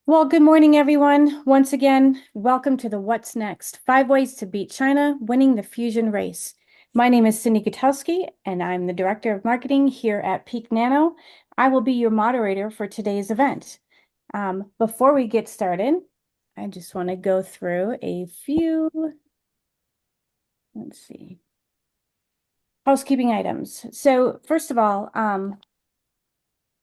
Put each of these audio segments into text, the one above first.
Well, good morning, everyone. Once again, welcome to the What's Next? 5 Ways to Beat China, Winning the Fusion Race. My name is Cindy Gutowski, and I'm the Director of Marketing here at Peak Nano. I will be your moderator for today's event. Before we get started, I just want to go through a few, let's see, housekeeping items. So first of all,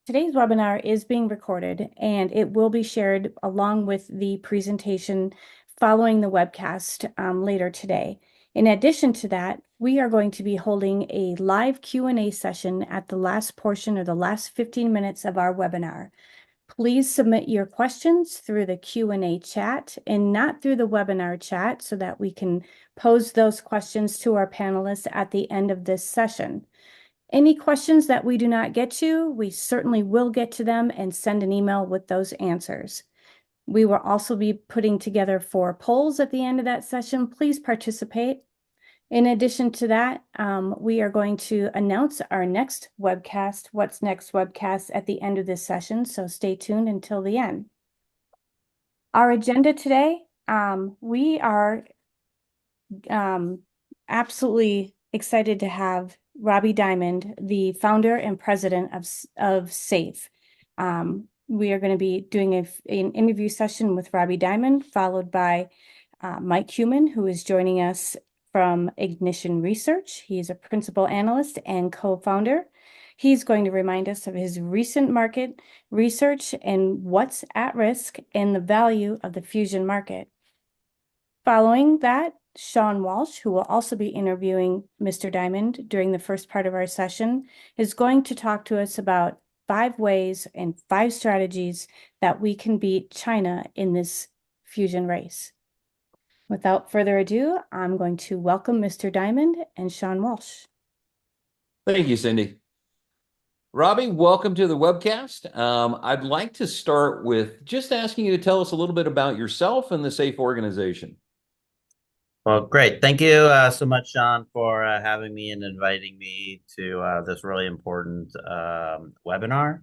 today's webinar is being recorded and it will be shared along with the presentation following the webcast later today. In addition to that, we are going to be holding a live Q&A session at the last portion or the last 15 minutes of our webinar. Please submit your questions through the Q&A chat and not through the webinar chat so that we can pose those questions to our panelists at the end of this session. Any questions that we do not get to, we certainly will get to them and send an email with those answers. We will also be putting together 4 polls at the end of that session. Please participate. In addition to that, we are going to announce our next webcast, What's Next webcast, at the end of this session, so stay tuned until the end. Our agenda today, we are absolutely excited to have Robbie Diamond, the founder and president of SAFE. We are going to be doing an interview session with Robbie Diamond, followed by Mike Human, who is joining us from Ignition Research. He is a principal analyst and co-founder. He's going to remind us of his recent market research and what's at risk and the value of the fusion market. Following that, Sean Walsh, who will also be interviewing Mr. Diamond during the first part of our session, is going to talk to us about 5 ways and 5 strategies that we can beat China in this fusion race. Without further ado, I'm going to welcome Mr. Diamond and Sean Walsh. Thank you, Cindy. Robbie, welcome to the webcast. I'd like to start with just asking you to tell us a little bit about yourself and the SAFE organization. Well, great. Thank you so much, Sean, for having me and inviting me to this really important webinar.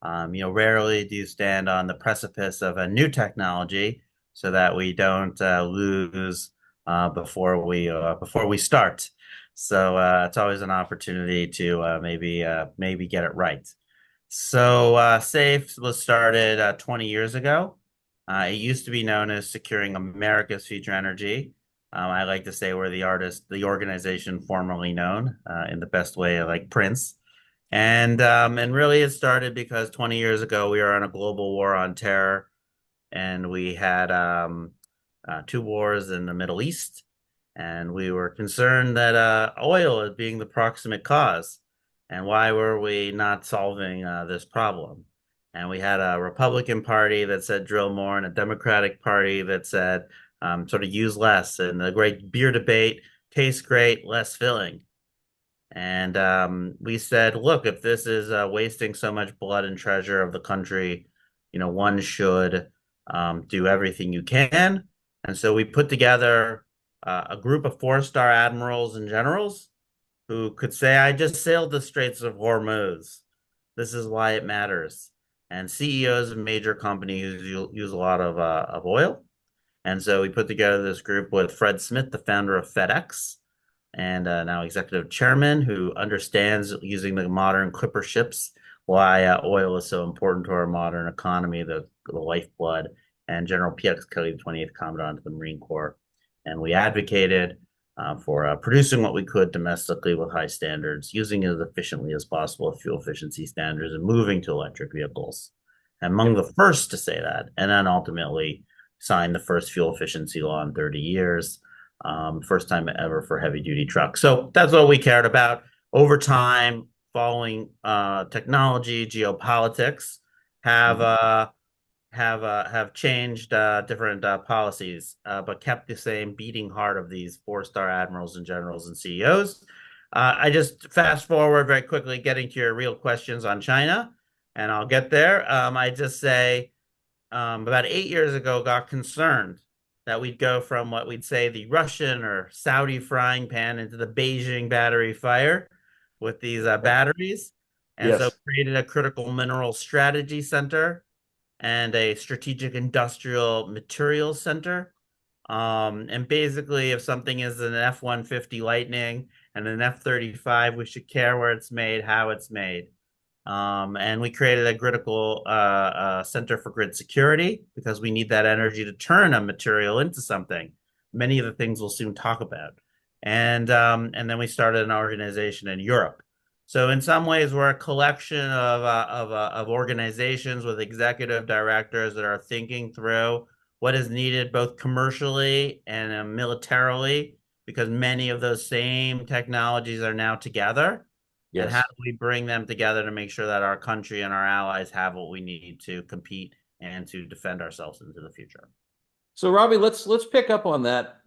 Rarely do you stand on the precipice of a new technology so that we don't lose before we start. So it's always an opportunity to maybe get it right. So SAFE was started 20 years ago. It used to be known as Securing America's Future Energy. I like to say we're the organization formerly known in the best way, like Prince. And really it started because 20 years ago we were on a global war on terror, and we had 2 wars in the Middle East, and we were concerned that oil is being the proximate cause. And why were we not solving this problem? And we had a Republican Party that said drill more, and a Democratic Party that said sort of use less, and the great beer debate, tastes great, less filling. And we said, look, if this is wasting so much blood and treasure of the country, one should do everything you can. And so we put together a group of 4-star admirals and generals who could say, I just sailed the Straits of Hormuz. This is why it matters. And CEOs of major companies use a lot of oil. And so we put together this group with Fred Smith, the founder of FedEx, and now executive chairman, who understands, using the modern clipper ships, why oil is so important to our modern economy, the lifeblood, and General P.X. Kelly, the 28th Commandant of the Marine Corps. And we advocated for producing what we could domestically with high standards, using it as efficiently as possible, fuel efficiency standards, and moving to electric vehicles. Among the first to say that, and then ultimately signed the first fuel efficiency law in 30 years, first time ever for heavy duty trucks. So that's what we cared about. Over time, following technology, geopolitics have changed different policies, but kept the same beating heart of these 4-star admirals and generals and CEOs. I just fast forward very quickly, getting to your real questions on China, and I'll get there. I just say, about 8 years ago, got concerned that we'd go from what we'd say the Russian or Saudi frying pan into the Beijing battery fire with these batteries. And so created a critical mineral strategy center and a strategic industrial materials center. And basically, if something is an F-150 Lightning and an F-35, we should care where it's made, how it's made. And we created a critical center for grid security because we need that energy to turn a material into something. Many of the things we'll soon talk about. And then we started an organization in Europe. So in some ways, we're a collection of organizations with executive directors that are thinking through what is needed both commercially and militarily, because many of those same technologies are now together. And how Yes. do we bring them together to make sure that our country and our allies have what we need to compete and to defend ourselves into the future? So Robbie, let's pick up on that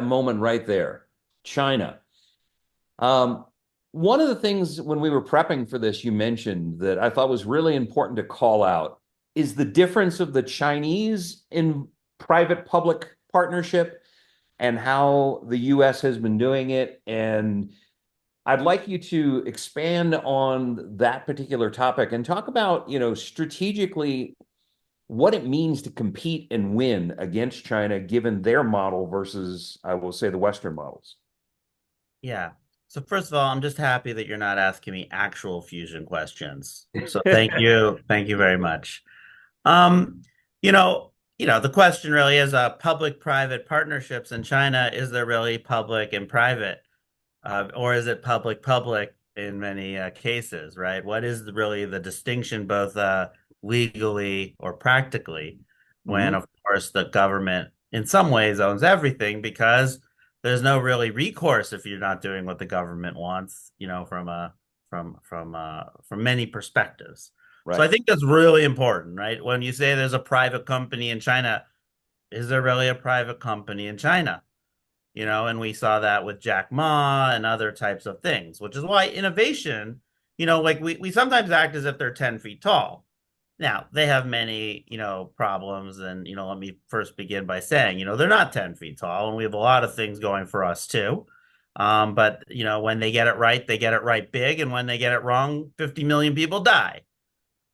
moment right there. China. Um, One of the things when we were prepping for this, you mentioned that I thought was really important to call out is the difference of the Chinese in private-public partnership and how the US has been doing it. And I'd like you to expand on that particular topic and talk about, strategically what it means to compete and win against China, given their model versus, I will say, the Western models. Yeah. So first of all, I'm just happy that you're not asking me actual fusion questions. So thank you. Thank you very much. Um, the question really is public-private partnerships in China, is there really public and private? Or is it public in many cases, right? What is really the distinction, both legally or practically, when, Mhm. of course, the government in some ways owns everything because there's no really recourse if you're not doing what the government wants, from many perspectives. So I Right. think that's really important, right? When you say there's a private company in China, is there really a private company in China? And we saw that with Jack Ma and other types of things, which is why innovation, like we sometimes act as if they're 10 feet tall. Now, they have many, problems. And, let me first begin by saying, they're not 10 feet tall, and we have a lot of things going for us too. But, when they get it right, they get it right big. And when they get it wrong, 50 million people die.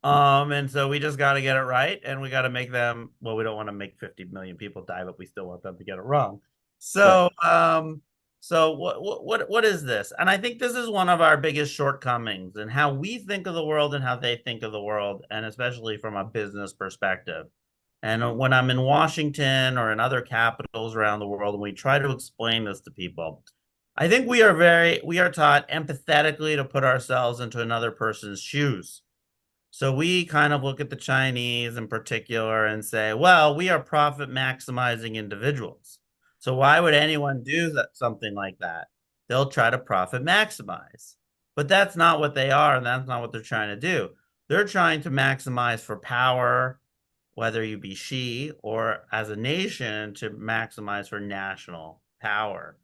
And so we just got to get it right, and we got to make them. Well, we don't want to make 50 million people die, but we still want them to get it wrong. Right. So what is this? And I think this is one of our biggest shortcomings in how we think of the world and how they think of the world, and especially from a business perspective. And when I'm in Washington or in other capitals around the world, and we try to explain this to people, I think we are taught empathetically to put ourselves into another person's shoes. So we kind of look at the Chinese in particular and say, well, we are profit maximizing individuals. So why would anyone do something like that? They'll try to profit maximize. But that's not what they are, and that's not what they're trying to do. They're trying to maximize for power, whether you be she or as a nation to maximize for national power.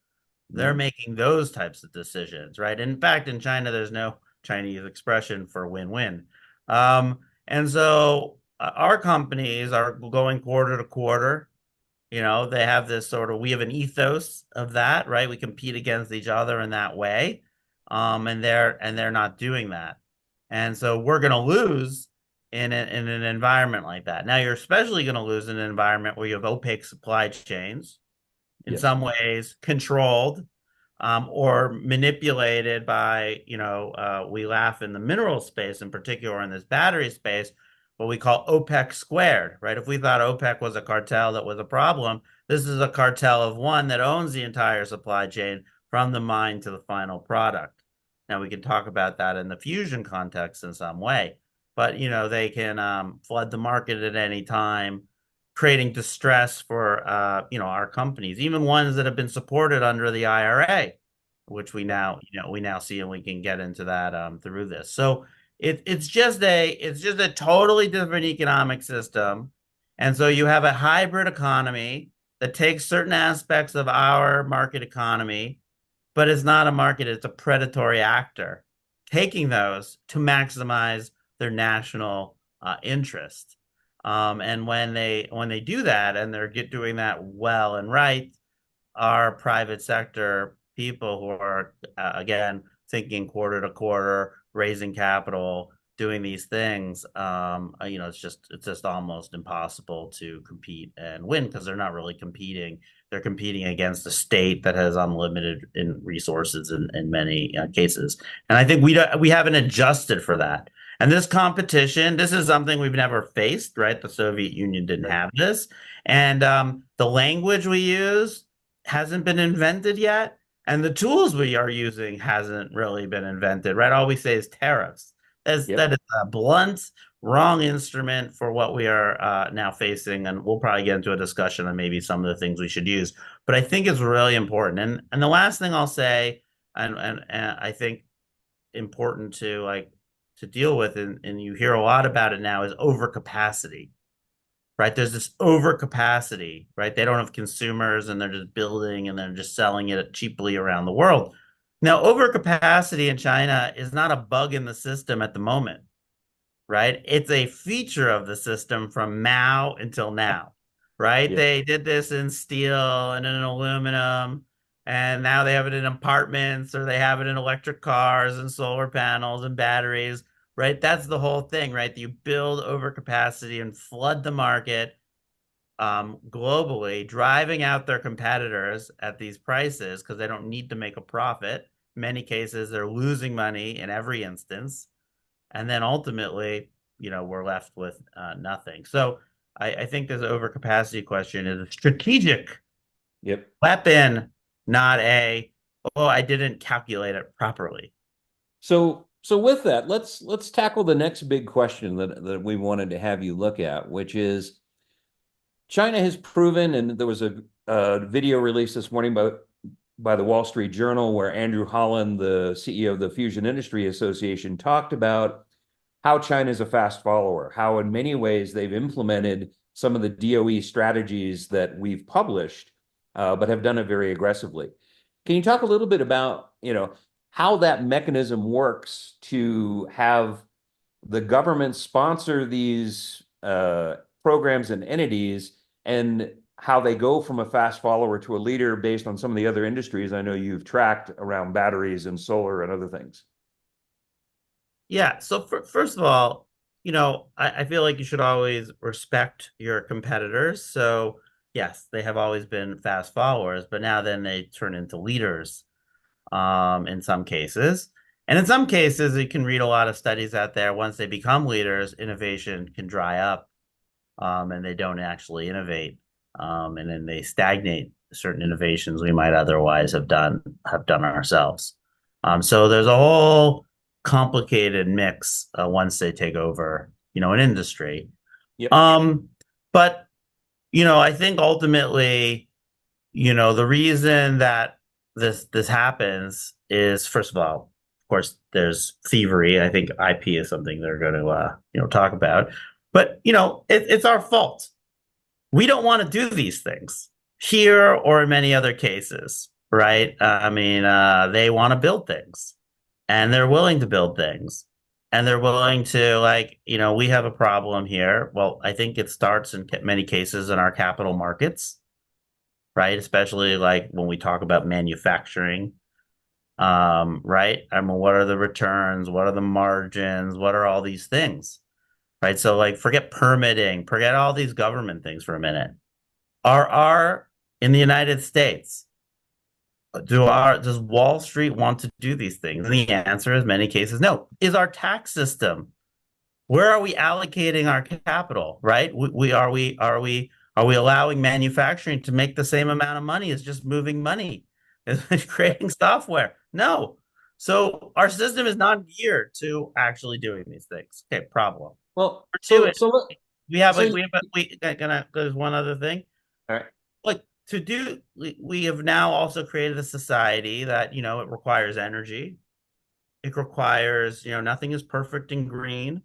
They're Mhm. making those types of decisions, right? In fact, in China, there's no Chinese expression for win-win. And so our companies are going quarter to quarter. They have this we have an ethos of that, right? We compete against each other in that way. And they're not doing that. And so we're going to lose in an environment like that. Now, you're especially going to lose in an environment where you have opaque supply chains, in Yes. some ways controlled, or manipulated by, we laugh in the mineral space, in particular in this battery space, what we call OPEC squared, right? If we thought OPEC was a cartel that was a problem, this is a cartel of one that owns the entire supply chain from the mine to the final product. Now, we can talk about that in the fusion context in some way, but, they can flood the market at any time, creating distress for our companies, even ones that have been supported under the IRA, which we now see, and we can get into that through this. So it's just a totally different economic system, and so you have a hybrid economy that takes certain aspects of our market economy, but it's not a market; it's a predatory actor taking those to maximize their national interest. And when they do that, and they're doing that well and right, our private sector people who are again thinking quarter to quarter, raising capital, doing these things, it's just almost impossible to compete and win because they're not really competing. They're competing against a state that has unlimited in resources in many cases. And I think we haven't adjusted for that. And this competition, this is something we've never faced, right? The Soviet Union didn't Right. have this. And the language we use hasn't been invented yet. And the tools we are using hasn't really been invented, right? All we say is tariffs. That Yep. is a blunt, wrong instrument for what we are now facing. And we'll probably get into a discussion on maybe some of the things we should use. But I think it's really important. And the last thing I'll say, and I think important to to deal with, and you hear a lot about it now, is overcapacity, right? There's this overcapacity, right? They don't have consumers and they're just building and they're just selling it cheaply around the world. Now, overcapacity in China is not a bug in the system at the moment, right? It's a feature of the system from Mao until now, right? Yep. They did this in steel and in aluminum, and now they have it in apartments or they have it in electric cars and solar panels and batteries, right? That's the whole thing, right? You build overcapacity and flood the market globally, driving out their competitors at these prices because they don't need to make a profit. In many cases, they're losing money in every instance, and then ultimately, we're left with nothing. So I think this overcapacity question is a strategic Yep. weapon, not a, oh, I didn't calculate it properly. So with that, let's tackle the next big question that we wanted to have you look at, which is China has proven, and there was a video released this morning by the Wall Street Journal where Andrew Holland, the CEO of the Fusion Industry Association, talked about how China is a fast follower, how in many ways they've implemented some of the DOE strategies that we've published, but have done it very aggressively. Can you talk a little bit about, how that mechanism works to have the government sponsor these programs and entities, and how they go from a fast follower to a leader based on some of the other industries I know you've tracked around batteries and solar and other things? Yeah. So first of all, I feel like you should always respect your competitors. So yes, they have always been fast followers, but now then they turn into leaders in some cases. And in some cases, you can read a lot of studies out there. Once they become leaders, innovation can dry up and they don't actually innovate. And then they stagnate certain innovations we might otherwise have done ourselves. So there's a whole complicated mix once they take over, an industry. Yep. But I think ultimately, the reason that this happens is, first of all, of course, there's thievery. I think IP is something they're going to talk about. But it's our fault. We don't want to do these things here or in many other cases, right? I mean, they want to build things, and they're willing to build things, and they're willing to we have a problem here. Well, I think it starts in many cases in our capital markets, right? Especially like when we talk about manufacturing, right? I mean, what are the returns? What are the margins? What are all these things? Right? So like forget permitting, forget all these government things for a minute. Are in the United States, does Wall Street want to do these things? And the answer is many cases no. Is our tax system, where are we allocating our capital, right? Are we allowing manufacturing to make the same amount of money as just moving money, as creating software? No. So our system is not geared to actually doing these things. Okay, problem. Well, Number two so is so look, we have so like there's one other thing. all right. Like we have now also created a society that, it requires energy. It requires, nothing is perfect and green.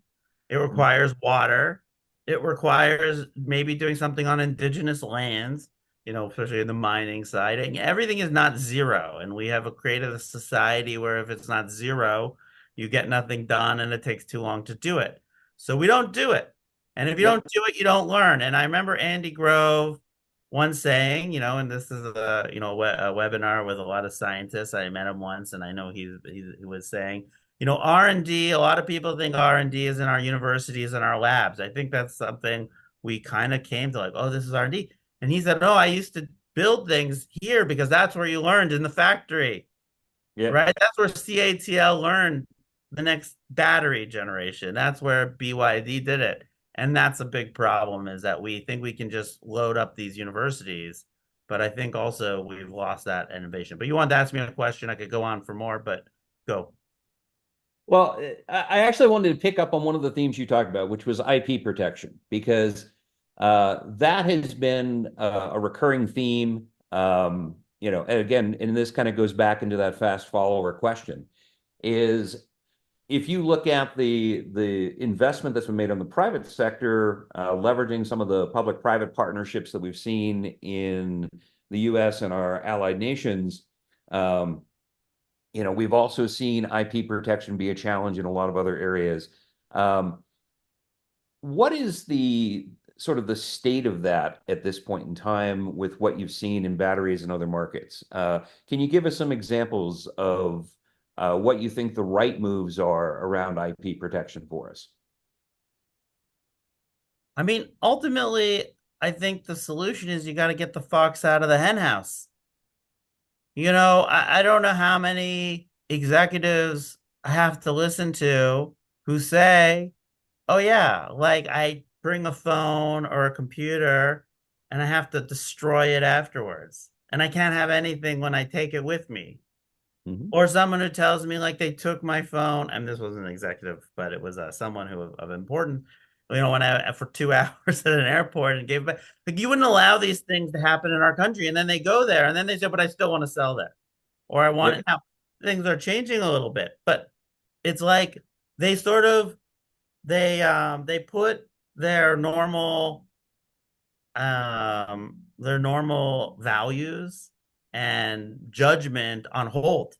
It requires water. It requires maybe doing something on indigenous lands, especially in the mining side. And everything is not zero. And we have created a society where if it's not zero, you get nothing done and it takes too long to do it. So we don't do it. And if you Yep. don't do it, you don't learn. And I remember Andy Grove once saying, and this is a webinar with a lot of scientists. I met him once, and I know he was saying, R&D, a lot of people think R&D is in our universities and our labs. I think that's something we kind of came to, like, oh, this is R&D. And he said, no, I used to build things here because that's where you learned, in the factory, Yeah. right? That's where CATL learned the next battery generation. That's where BYD did it. And that's a big problem, is that we think we can just load up these universities. But I think also we've lost that innovation. But you wanted to ask me a question. I could go on for more, but go. Well, I actually wanted to pick up on one of the themes you talked about, which was IP protection, because that has been a recurring theme. And again, and this kind of goes back into that fast follower question, is if you look at the investment that's been made on the private sector, leveraging some of the public-private partnerships that we've seen in the U.S. and our allied nations, we've also seen IP protection be a challenge in a lot of other areas. Um, what is the sort of the state of that at this point in time with what you've seen in batteries and other markets? Can you give us some examples of what you think the right moves are around IP protection for us? I mean, ultimately, I think the solution is you got to get the fox out of the henhouse. I don't know how many executives I have to listen to who say, oh, yeah, like I bring a phone or a computer and I have to destroy it afterwards. And I can't have anything when I take it with me. Mhm. Or someone who tells me like they took my phone, and this wasn't an executive, but it was someone who of important, when I for 2 hours at an airport and gave back. Like, you wouldn't allow these things to happen in our country, and then they go there, and then they say, "But I still want to sell that, or I want Yep. it now." Things are changing a little bit, but it's like they sort of they put their normal values and judgment on hold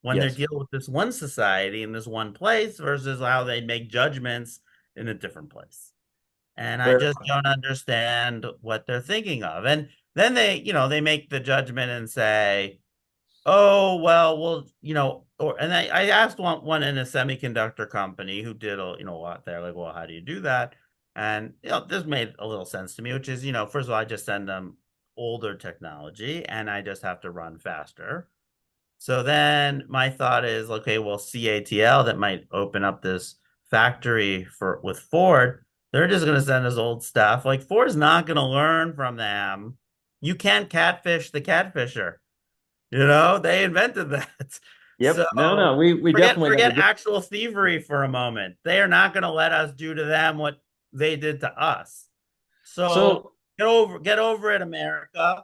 when they're Yes. dealing with this one society in this one place versus how they make judgments in a different place. And I Fair. just don't understand what they're thinking of. And then they make the judgment and say, oh, well, and I asked one in a semiconductor company who did a lot there, like, well, how do you do that? And this made a little sense to me, which is, first of all, I just send them older technology and I just have to run faster. So then my thought is, okay, well, CATL that might open up this factory for with Ford, they're just going to send us old stuff. Like, Ford's not going to learn from them. You can't catfish the catfisher. They invented that. So Yep. No, no, we forget definitely got forget to do. actual thievery for a moment. They are not going to let us do to them what they did to us. So So, get over it, America.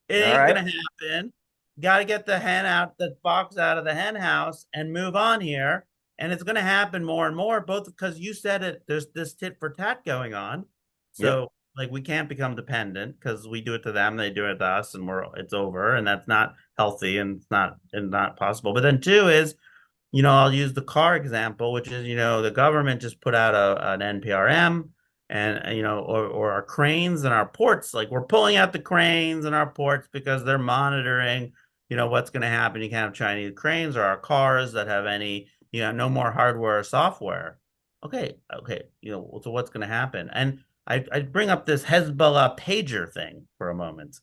It all ain't right. gonna happen. Got to get the fox out of the hen house and move on here. And it's gonna happen more and more, both because you said it, there's this tit for tat going on. Yep. So like we can't become dependent because we do it to them, they do it to us, and it's over, and that's not healthy and it's not possible. But then two is, I'll use the car example, which is, the government just put out an NPRM, and, or our cranes and our ports. Like, we're pulling out the cranes and our ports because they're monitoring, what's going to happen. You can't have Chinese cranes or our cars that have any, no more hardware or software. Okay. So what's going to happen? And I bring up this Hezbollah pager thing for a moment.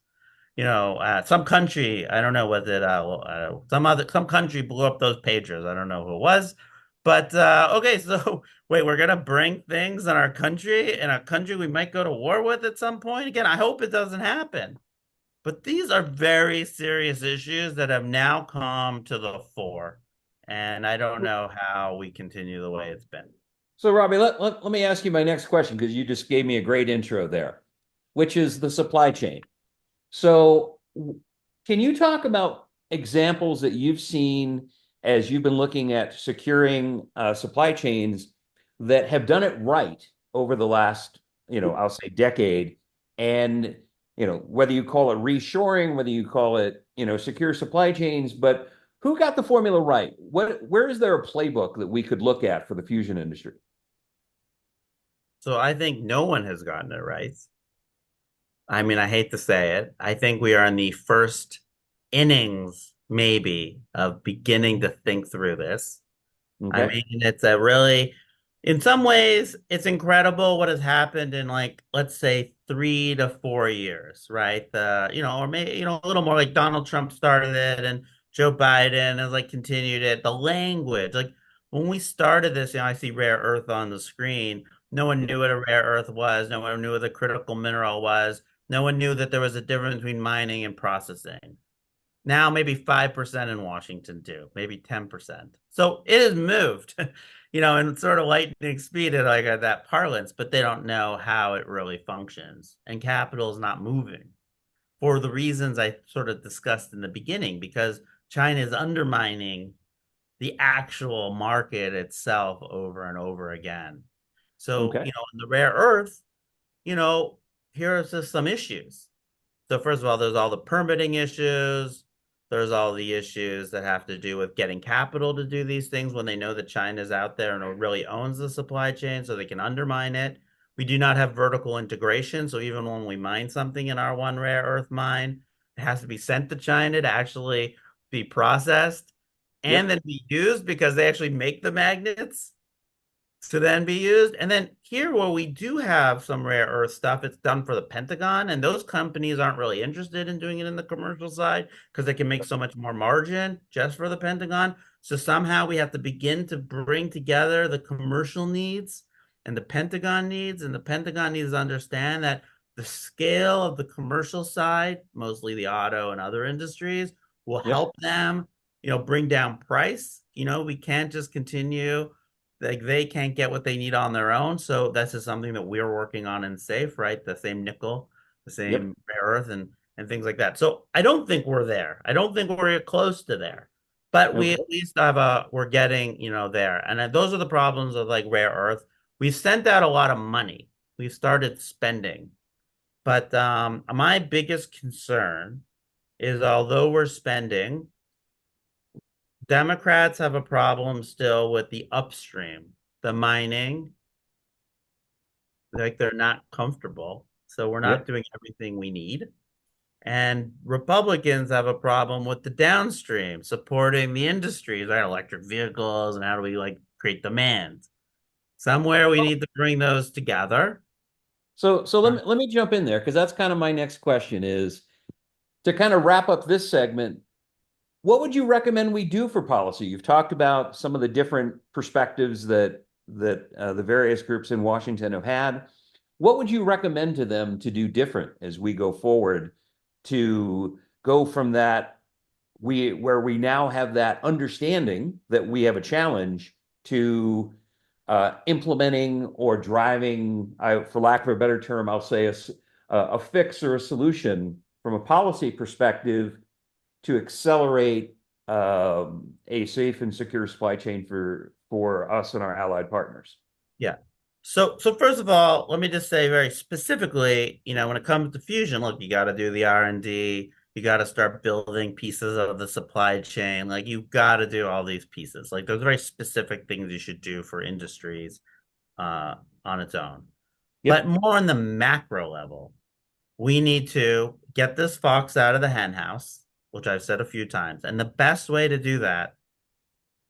Some country, I don't know, was it some country blew up those pagers. I don't know who it was, but okay. So wait, we're gonna bring things in a country we might go to war with at some point. Again, I hope it doesn't happen. But these are very serious issues that have now come to the fore, and I don't know how we continue the way it's been. So, Robbie, let me ask you my next question because you just gave me a great intro there, which is the supply chain. So, can you talk about examples that you've seen as you've been looking at securing supply chains that have done it right over the last, I'll say decade, and whether you call it reshoring, whether you call it, secure supply chains, but who got the formula right? Where is there a playbook that we could look at for the fusion industry? So I think no one has gotten it right. I mean, I hate to say it. I think we are in the first innings, maybe, of beginning to think through this. I Okay. mean, it's a really, in some ways, it's incredible what has happened in like, let's say 3 to 4 years, right? Or maybe, a little more like Donald Trump started it and Joe Biden has like continued it. The language, like when we started this, I see rare earth on the screen. No one knew what a rare earth was. No one knew what a critical mineral was. No one knew that there was a difference between mining and processing. Now maybe 5% in Washington do, maybe 10%. So it has moved, in sort of lightning speed at like at that parlance, but they don't know how it really functions. And capital is not moving for the reasons I sort of discussed in the beginning, because China is undermining the actual market itself over and over again. So, Okay. in the rare earth, you know, here are just some issues. So first of all, there's all the permitting issues. There's all the issues that have to do with getting capital to do these things when they know that China's out there and really owns the supply chain, so they can undermine it. We do not have vertical integration. So even when we mine something in our one rare earth mine, it has to be sent to China to actually be processed and Yep. then be used because they actually make the magnets to then be used. And then here, where we do have some rare earth stuff, it's done for the Pentagon, and those companies aren't really interested in doing it in the commercial side because they can make so much more margin just for the Pentagon. So somehow we have to begin to bring together the commercial needs and the Pentagon needs, and the Pentagon needs to understand that the scale of the commercial side, mostly the auto and other industries, will Yep. help them, bring down price. We can't just continue like they can't get what they need on their own. So that's just something that we're working on in SAFE, right? The same nickel, the Yep. same rare earth, and things like that. So I don't think we're there. I don't think we're close to there, but we Okay. at least we're getting, there. And those are the problems of like rare earth. We've sent out a lot of money. We've started spending, but my biggest concern is although we're spending, Democrats have a problem still with the upstream, the mining, like they're not comfortable. So we're not Yep. doing everything we need. And Republicans have a problem with the downstream, supporting the industries, right? Electric vehicles, and how do we like create demand? Somewhere we need to bring those together. So let me jump in there because that's kind of my next question is to kind of wrap up this segment. What would you recommend we do for policy? You've talked about some of the different perspectives that the various groups in Washington have had. What would you recommend to them to do different as we go forward to go from that where we now have that understanding that we have a challenge to implementing or driving, for lack of a better term, I'll say a fix or a solution from a policy perspective to accelerate a safe and secure supply chain for us and our allied partners. Yeah. So first of all, let me just say very specifically, when it comes to fusion, look, you got to do the R&D, you got to start building pieces of the supply chain. Like you got to do all these pieces. Like those very specific things you should do for industries on its own. But Yep. more on the macro level, we need to get this fox out of the hen house, which I've said a few times. And the best way to do that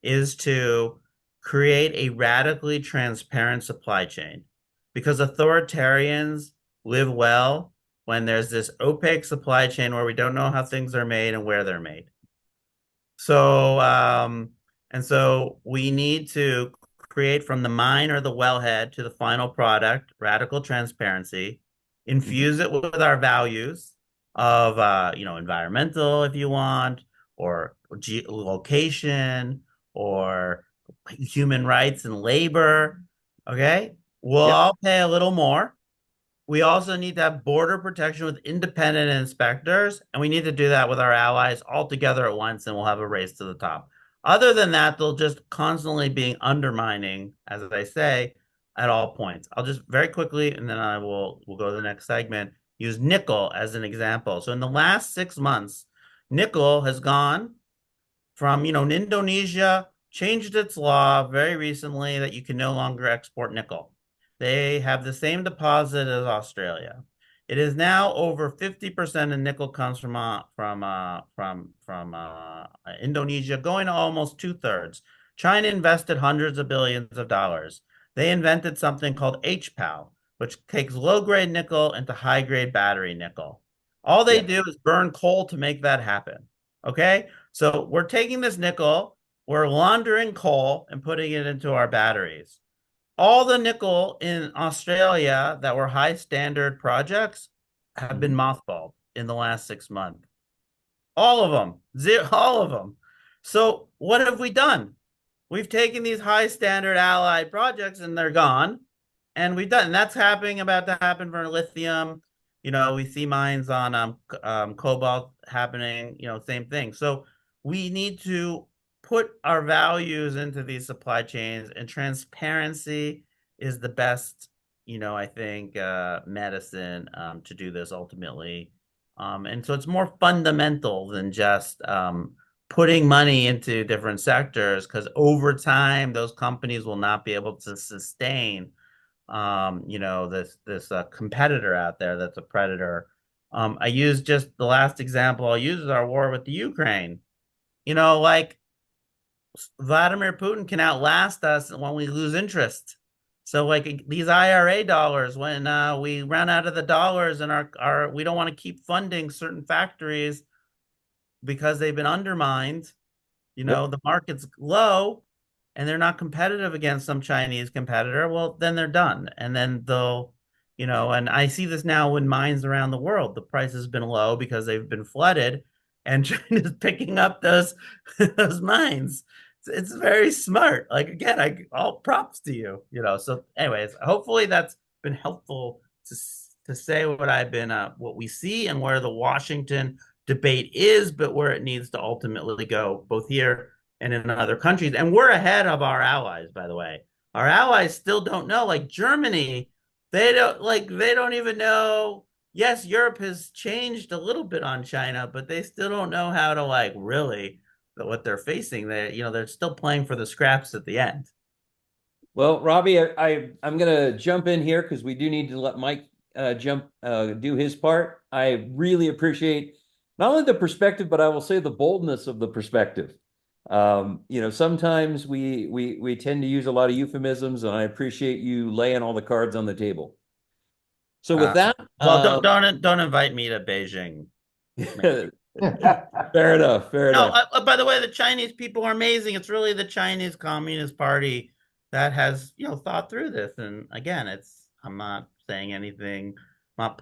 is to create a radically transparent supply chain because authoritarians live well when there's this opaque supply chain where we don't know how things are made and where they're made. So we need to create from the mine or the wellhead to the final product, radical transparency, Mhm. infuse it with our values of, environmental, if you want, or location, or human rights and labor. Okay. We'll Yep. all pay a little more. We also need to have border protection with independent inspectors, and we need to do that with our allies all together at once, and we'll have a race to the top. Other than that, they'll just constantly be undermining, as I say, at all points. I'll just very quickly, and then we'll go to the next segment, use nickel as an example. So in the last 6 months, nickel has gone from, Indonesia changed its law very recently that you can no longer export nickel. They have the same deposit as Australia. It is now over 50% of nickel comes from Indonesia, going to almost 2/3. China invested hundreds of billions of dollars. They invented something called HPAL, which takes low-grade nickel into high-grade battery nickel. All they Yeah. do is burn coal to make that happen. Okay? So we're taking this nickel, we're laundering coal and putting it into our batteries. All the nickel in Australia that were high standard projects have been Mhm. mothballed in the last 6 months. All of them, all of them. So what have we done? We've taken these high standard allied projects and they're gone. And we've done, and that's happening, about to happen for lithium. We see mines on cobalt happening, same thing. So we need to put our values into these supply chains, and transparency is the best, I think, medicine to do this ultimately. And so it's more fundamental than just putting money into different sectors, because over time those companies will not be able to sustain this competitor out there that's a predator. I use just the last example I'll use is our war with the Ukraine. Like Vladimir Putin can outlast us when we lose interest. So like these IRA dollars, when we run out of the dollars and our we don't want to keep funding certain factories because they've been undermined, Yep. the market's low and they're not competitive against some Chinese competitor, well, then they're done. And then and I see this now in mines around the world. The price has been low because they've been flooded, and China's picking up those those mines. It's very smart. Like again, all props to you. So, anyways, hopefully that's been helpful to say what we see and where the Washington debate is, but where it needs to ultimately go, both here and in other countries. And we're ahead of our allies, by the way. Our allies still don't know. Like Germany, they don't even know. Yes, Europe has changed a little bit on China, but they still don't know how to really what they're facing. They're still playing for the scraps at the end. Well, Robbie, I'm gonna jump in here because we do need to let Mike do his part. I really appreciate not only the perspective, but I will say the boldness of the perspective. Sometimes we tend to use a lot of euphemisms, and I appreciate you laying all the cards on the table. So with Uh, that, well, don't invite me to Beijing. fair enough, fair No, enough. by the way, the Chinese people are amazing. It's really the Chinese Communist Party that has, thought through this. And again, I'm not saying anything. I'm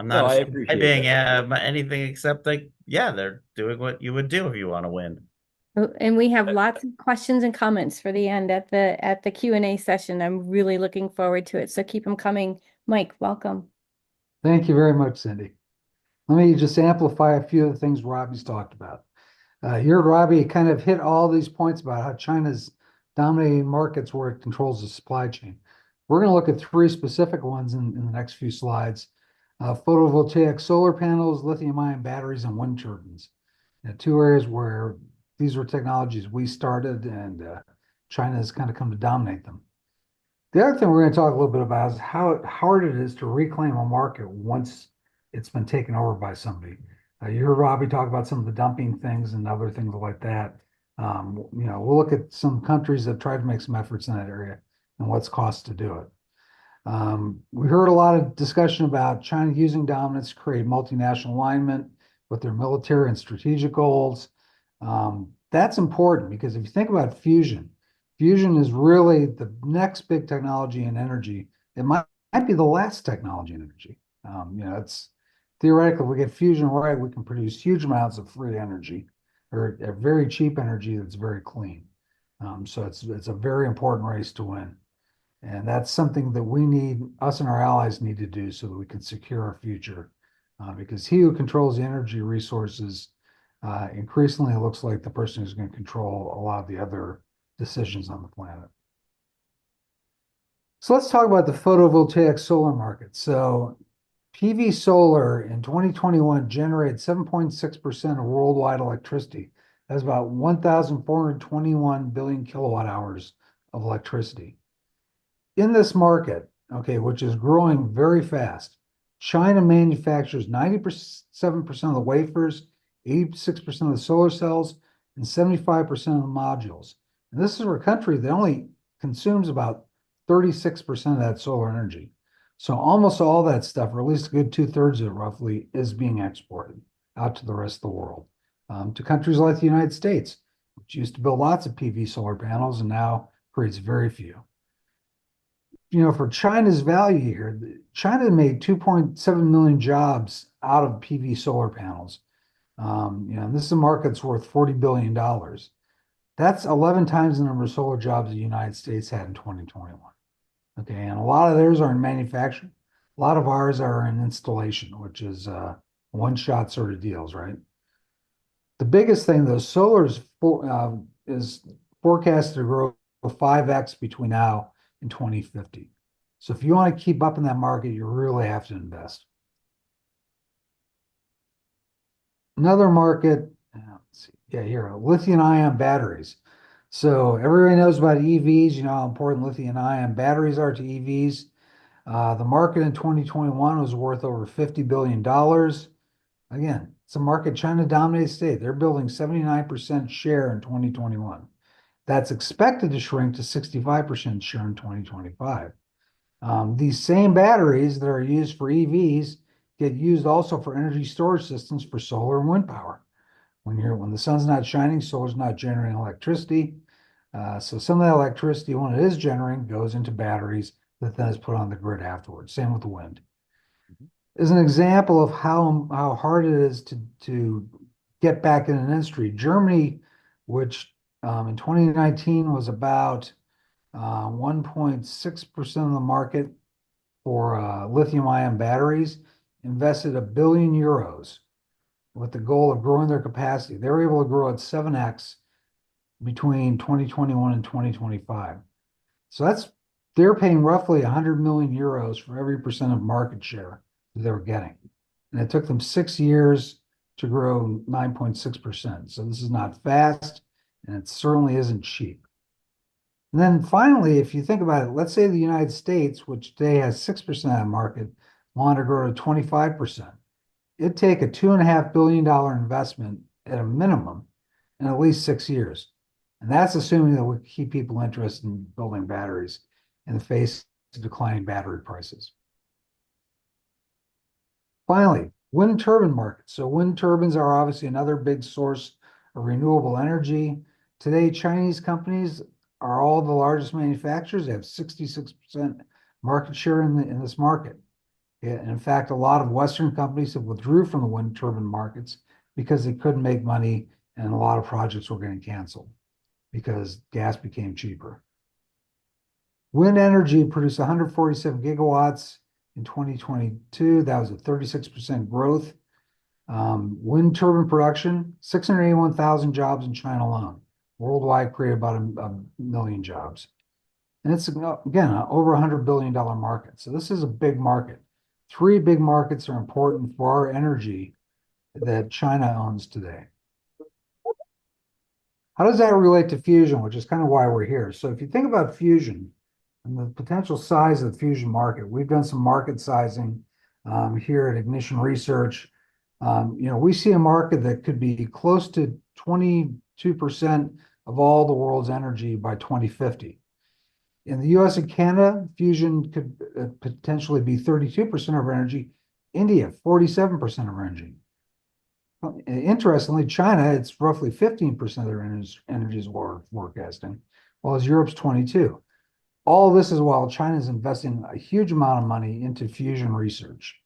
No, not I appreciate ascribing that. anything except like, yeah, they're doing what you would do if you want to win. Oh, and we have lots of questions and comments for the end at the Q&A session. I'm really looking forward to it. So keep them coming. Mike, welcome. Thank you very much, Cindy. Let me just amplify a few of the things Robbie's talked about. Here, Robbie kind of hit all these points about how China's dominating markets where it controls the supply chain. We're going to look at three specific ones in the next few slides. Photovoltaic solar panels, lithium-ion batteries, and wind turbines. Two areas where these were technologies we started, and China has kind of come to dominate them. The other thing we're going to talk a little bit about is how hard it is to reclaim a market once it's been taken over by somebody. You heard Robbie talk about some of the dumping things and other things like that. We'll look at some countries that tried to make some efforts in that area and what's cost to do it. We heard a lot of discussion about China using dominance to create multinational alignment with their military and strategic goals. That's important because if you think about fusion, fusion is really the next big technology in energy. It might be the last technology in energy. It's theoretically, if we get fusion right, we can produce huge amounts of free energy or a very cheap energy that's very clean. So it's a very important race to win. And that's something that us and our allies need to do so that we can secure our future. Because he who controls the energy resources increasingly looks like the person who's going to control a lot of the other decisions on the planet. So let's talk about the photovoltaic solar market. So PV solar in 2021 generated 7.6% of worldwide electricity. That's about 1,421 billion kilowatt hours of electricity. In this market, okay, which is growing very fast, China manufactures 97% of the wafers, 86% of the solar cells, and 75% of the modules. And this is for a country that only consumes about 36% of that solar energy. So almost all that stuff, or at least a good 2/3 of it roughly, is being exported out to the rest of the world, to countries like the United States, which used to build lots of PV solar panels and now creates very few. For China's value here, China made 2.7 million jobs out of PV solar panels. This is a market that's worth $40 billion. That's 11 times the number of solar jobs the United States had in 2021. Okay, and a lot of theirs are in manufacturing. A lot of ours are in installation, which is one-shot sort of deals, right? The biggest thing, though, solar is forecasted to grow 5x between now and 2050. So if you want to keep up in that market, you really have to invest. Another market, let's see, here, lithium-ion batteries. So everybody knows about EVs, how important lithium-ion batteries are to EVs. The market in 2021 was worth over $50 billion. Again, it's a market China dominates today. They're building 79% share in 2021. That's expected to shrink to 65% share in 2025. These same batteries that are used for EVs get used also for energy storage systems for solar and wind power. When the sun's not shining, solar's not generating electricity. So some of that electricity, when it is generating, goes into batteries that then is put on the grid afterwards. Same with the wind. As an example of how hard it is to get back in an industry, Germany, which in 2019 was about 1.6% of the market for lithium-ion batteries, invested €1 billion with the goal of growing their capacity. They were able to grow at 7x between 2021 and 2025. So they're paying roughly €100 million for every percent of market share that they were getting. And it took them 6 years to grow 9.6%. So this is not fast, and it certainly isn't cheap. And then finally, if you think about it, let's say the United States, which today has 6% of the market, wanted to grow to 25%. It'd take a $2.5 billion investment at a minimum in at least 6 years. And that's assuming that we keep people interested in building batteries in the face of declining battery prices. Finally, wind turbine market. So wind turbines are obviously another big source of renewable energy. Today, Chinese companies are all the largest manufacturers. They have 66% market share in this market. And in fact, a lot of Western companies have withdrew from the wind turbine markets because they couldn't make money, and a lot of projects were getting canceled because gas became cheaper. Wind energy produced 147 gigawatts in 2022. That was a 36% growth. Wind turbine production, 681,000 jobs in China alone. Worldwide created about a million jobs. And it's, again, over $100 billion market. So this is a big market. 3 big markets are important for our energy that China owns today. How does that relate to fusion, which is kind of why we're here? So if you think about fusion and the potential size of the fusion market, we've done some market sizing here at Ignition Research. We see a market that could be close to 22% of all the world's energy by 2050. In the US and Canada, fusion could potentially be 32% of our energy. India, 47% of our energy. Interestingly, China, it's roughly 15% of their energy is forecasting, while Europe's 22%. All this is while China is investing a huge amount of money into fusion research.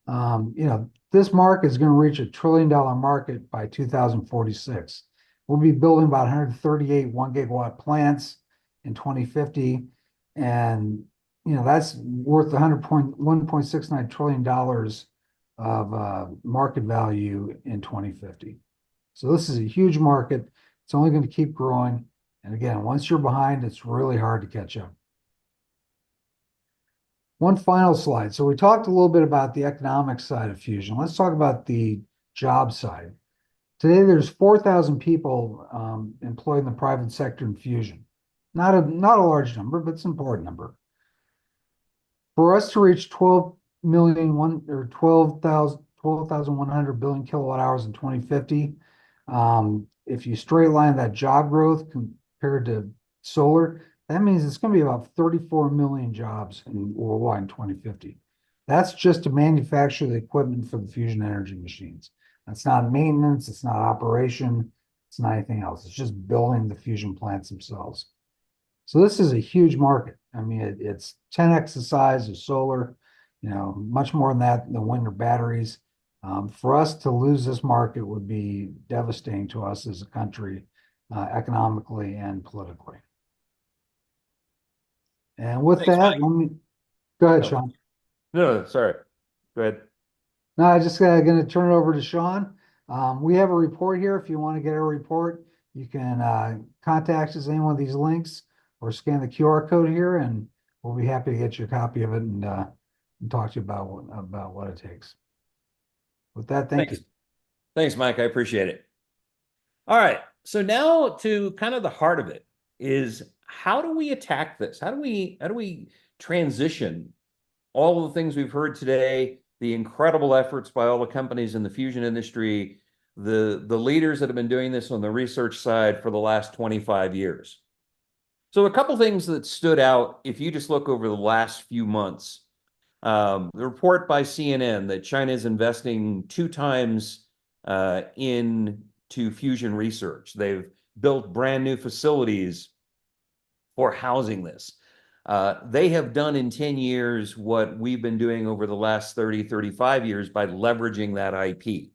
This market is going to reach $1 trillion market by 2046. We'll be building about 138 1-gigawatt plants in 2050, and that's worth $1.69 trillion of market value in 2050. So this is a huge market. It's only going to keep growing. And again, once you're behind, it's really hard to catch up. One final slide. So we talked a little bit about the economic side of fusion. Let's talk about the job side. Today, there's 4,000 people employed in the private sector in fusion. Not a large number, but it's an important number. For us to reach 12,100 billion kilowatt hours in 2050, if you straight line that job growth compared to solar, that means it's going to be about 34 million jobs worldwide in 2050. That's just to manufacture the equipment for the fusion energy machines. That's not maintenance, it's not operation, it's not anything else. It's just building the fusion plants themselves. So this is a huge market. I mean, it's 10x the size of solar, much more than that, the wind or batteries. For us to lose this market would be devastating to us as a country, economically and politically. And with Thanks, that, Mike. let me go ahead, Oh, Sean. no, sorry. Go ahead. No, I just going to turn it over to Sean. We have a report here. If you want to get a report, you can contact us at any one of these links or scan the QR code here, and we'll be happy to get you a copy of it and talk to you about what it takes. With that, thank you. Thanks, Mike. I appreciate it. All right. So now to kind of the heart of it is, how do we attack this? How do we transition all of the things we've heard today, the incredible efforts by all the companies in the fusion industry, the leaders that have been doing this on the research side for the last 25 years. So a couple things that stood out, if you just look over the last few months, the report by CNN that China is investing 2 times into fusion research. They've built brand new facilities for housing this. They have done in 10 years what we've been doing over the last 30, 35 years by leveraging that IP.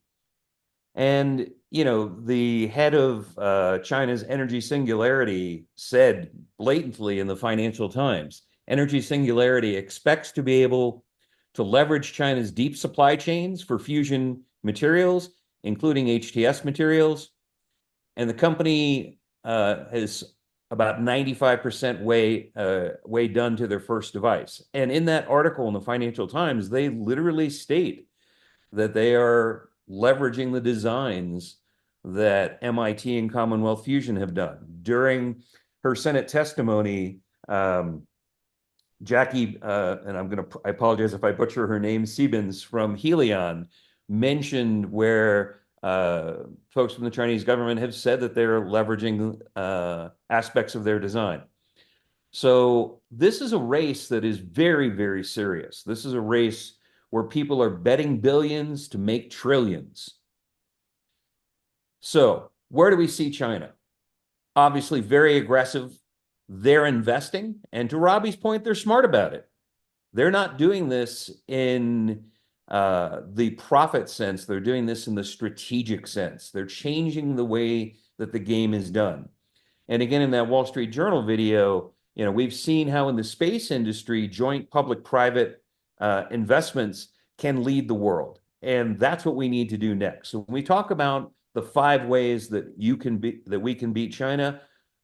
And, the head of China's energy singularity said blatantly in the Financial Times, energy singularity expects to be able to leverage China's deep supply chains for fusion materials, including HTS materials. And the company has about 95% way done to their first device. And in that article in the Financial Times, they literally state that they are leveraging the designs that MIT and Commonwealth Fusion have done. During her Senate testimony, Jackie, and I apologize if I butcher her name, Siebens from Helion, mentioned where folks from the Chinese government have said that they're leveraging aspects of their design. So this is a race that is very, very serious. This is a race where people are betting billions to make trillions. So where do we see China? Obviously very aggressive. They're investing. And to Robbie's point, they're smart about it. They're not doing this in the profit sense. They're doing this in the strategic sense. They're changing the way that the game is done. And again, in that Wall Street Journal video, we've seen how in the space industry, joint public-private investments can lead the world. And that's what we need to do next. So when we talk about the 5 ways that we can beat China,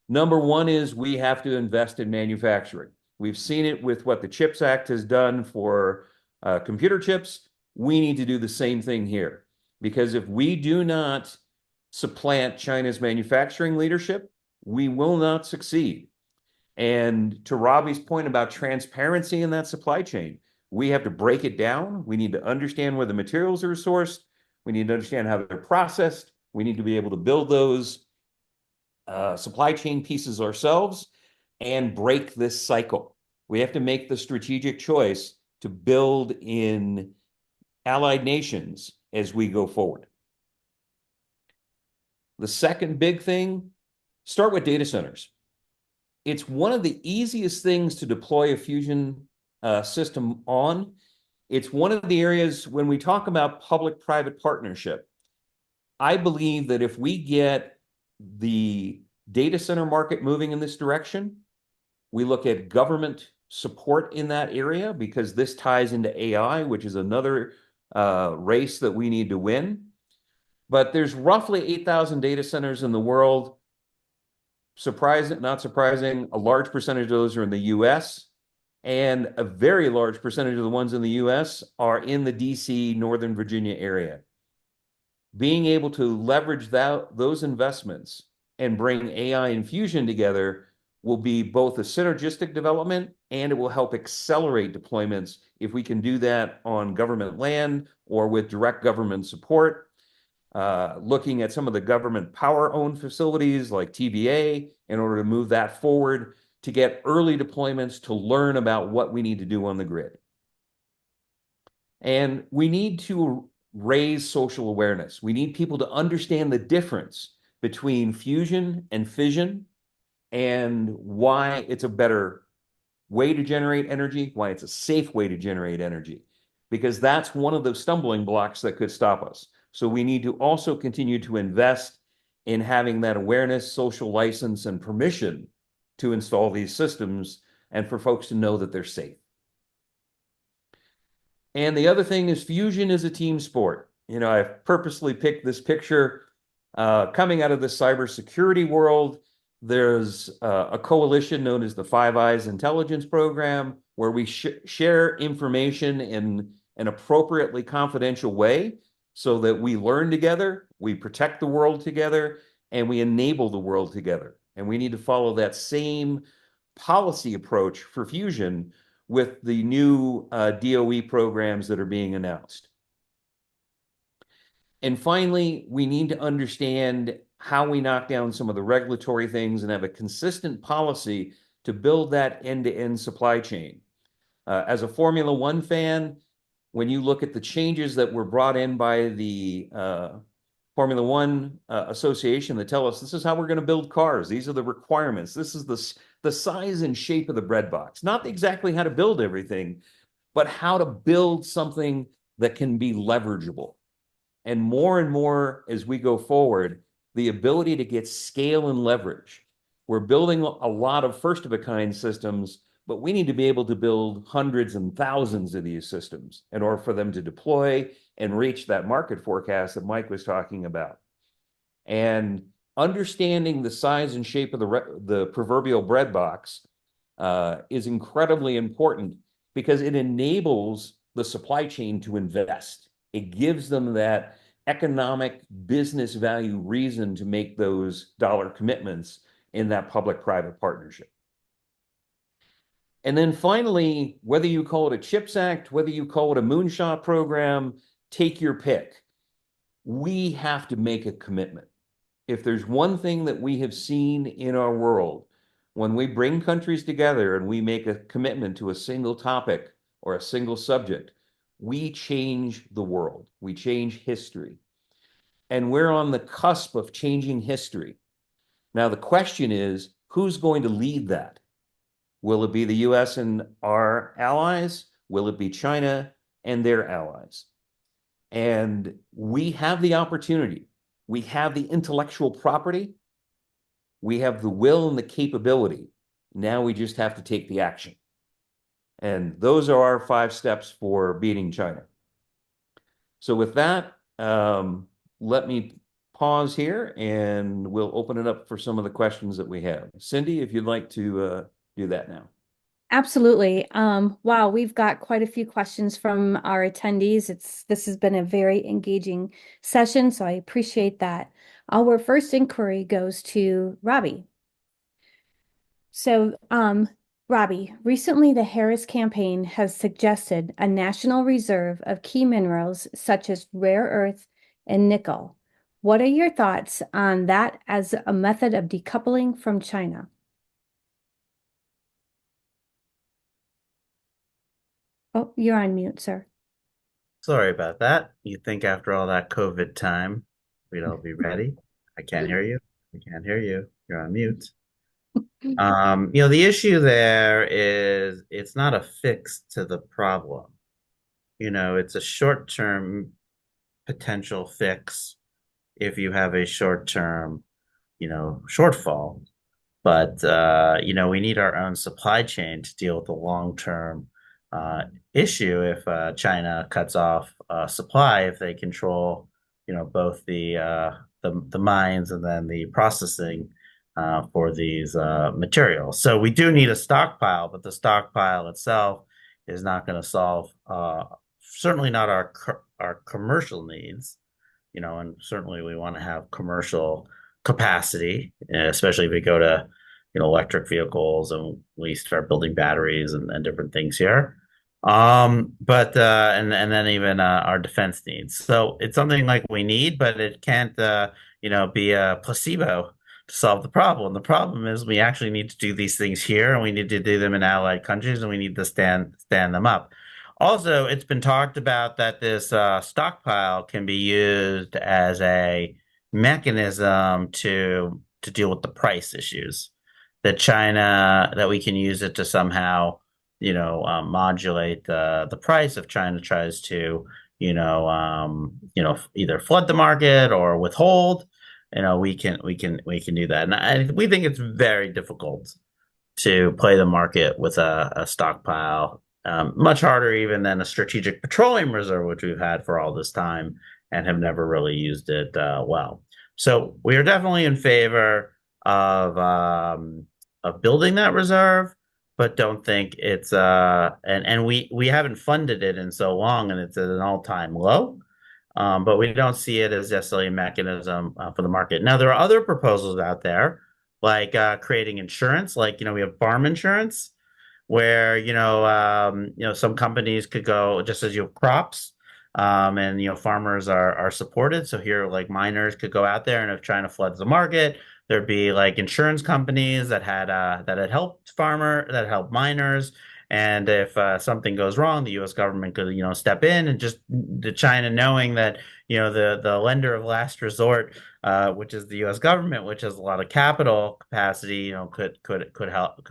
number 1 is we have to invest in manufacturing. We've seen it with what the CHIPS Act has done for computer chips. We need to do the same thing here, because if we do not supplant China's manufacturing leadership, we will not succeed. And to Robbie's point about transparency in that supply chain, we have to break it down. We need to understand where the materials are sourced. We need to understand how they're processed. We need to be able to build those supply chain pieces ourselves and break this cycle. We have to make the strategic choice to build in allied nations as we go forward. The second big thing, start with data centers. It's one of the easiest things to deploy a fusion system on. It's one of the areas when we talk about public-private partnership, I believe that if we get the data center market moving in this direction, we look at government support in that area, because this ties into AI, which is another race that we need to win. But there's roughly 8,000 data centers in the world. Surprising, not surprising, a large percentage of those are in the US, and a very large percentage of the ones in the US are in the DC, Northern Virginia area. Being able to leverage those investments and bring AI and fusion together will be both a synergistic development, and it will help accelerate deployments if we can do that on government land or with direct government support. looking at some of the government power-owned facilities like TVA in order to move that forward, to get early deployments, to learn about what we need to do on the grid. And we need to raise social awareness. We need people to understand the difference between fusion and fission and why it's a better way to generate energy, why it's a safe way to generate energy, because that's one of the stumbling blocks that could stop us. So we need to also continue to invest in having that awareness, social license, and permission to install these systems and for folks to know that they're safe. And the other thing is fusion is a team sport. You know, I've purposely picked this picture coming out of the cybersecurity world. There's a coalition known as the Five Eyes Intelligence Program, where we share information in an appropriately confidential way so that we learn together, we protect the world together, and we enable the world together. And we need to follow that same policy approach for fusion with the new DOE programs that are being announced. And finally, we need to understand how we knock down some of the regulatory things and have a consistent policy to build that end-to-end supply chain. As a Formula One fan, when you look at the changes that were brought in by the Formula One Association that tell us this is how we're going to build cars, these are the requirements, this is the size and shape of the bread box, not exactly how to build everything, but how to build something that can be leverageable. And more as we go forward, the ability to get scale and leverage. We're building a lot of first-of-a-kind systems, but we need to be able to build hundreds and thousands of these systems in order for them to deploy and reach that market forecast that Mike was talking about. And understanding the size and shape of the proverbial bread box is incredibly important because it enables the supply chain to invest. It gives them that economic business value reason to make those dollar commitments in that public-private partnership. And then finally, whether you call it a CHIPS Act, whether you call it a moonshot program, take your pick. We have to make a commitment. If there's one thing that we have seen in our world, when we bring countries together and we make a commitment to a single topic or a single subject, we change the world. We change history. And we're on the cusp of changing history. Now, the question is, who's going to lead that? Will it be the US and our allies? Will it be China and their allies? And we have the opportunity. We have the intellectual property. We have the will and the capability. Now we just have to take the action. And those are our 5 steps for beating China. So with that, let me pause here and we'll open it up for some of the questions that we have. Cindy, if you'd like to do that now. Absolutely. Wow, we've got quite a few questions from our attendees. This has been a very engaging session, so I appreciate that. Our first inquiry goes to Robbie. So, Robbie, recently the Harris campaign has suggested a national reserve of key minerals such as rare earth and nickel. What are your thoughts on that as a method of decoupling from China? Oh, you're on mute, sir. Sorry about that. You'd think after all that COVID time, we'd all be ready. I can't hear you. I can't hear you. You're on mute. The issue there is it's not a fix to the problem. It's a short-term potential fix if you have a short-term, shortfall. But, we need our own supply chain to deal with the long-term issue if China cuts off supply, if they control, both the mines and then the processing for these materials. So we do need a stockpile, but the stockpile itself is not going to solve certainly not our commercial needs, and certainly we want to have commercial capacity, especially if we go to electric vehicles and we start building batteries and different things here. But and then even our defense needs. So it's something like we need, but it can't be a placebo to solve the problem. The problem is we actually need to do these things here, and we need to do them in allied countries, and we need to stand them up. Also, it's been talked about that this stockpile can be used as a mechanism to deal with the price issues. That we can use it to somehow modulate the price if China tries to, either flood the market or withhold. We can do that, and we think it's very difficult to play the market with a stockpile. Much harder even than a strategic petroleum reserve, which we've had for all this time and have never really used it well. So we are definitely in favor of building that reserve, but don't think it's and we haven't funded it in so long, and it's at an all-time low. But we don't see it as necessarily a mechanism for the market. Now, there are other proposals out there, like creating insurance, like we have farm insurance, where some companies could go just as you have crops, and farmers are supported. So here, like miners could go out there, and if China floods the market, there'd be like insurance companies that had helped miners. And if something goes wrong, the U.S. government could, step in, and just the China knowing that, the lender of last resort, which is the U.S. government, which has a lot of capital capacity, could help,